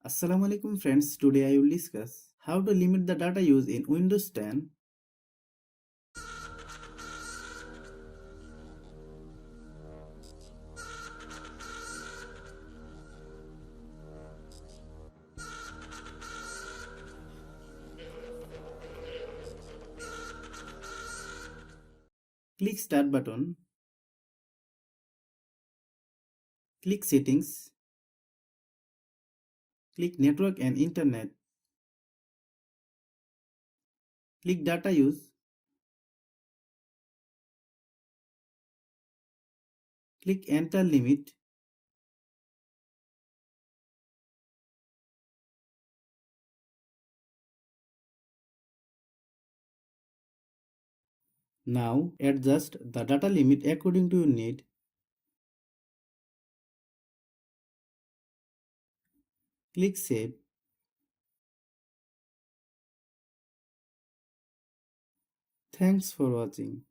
Assalamu alaikum friends, today I will discuss how to limit the data use in Windows 10. Click Start button, click Settings, click Network and Internet, click Data Use, click Enter Limit. Now adjust the data limit according to your need. Click Save. Thanks for watching.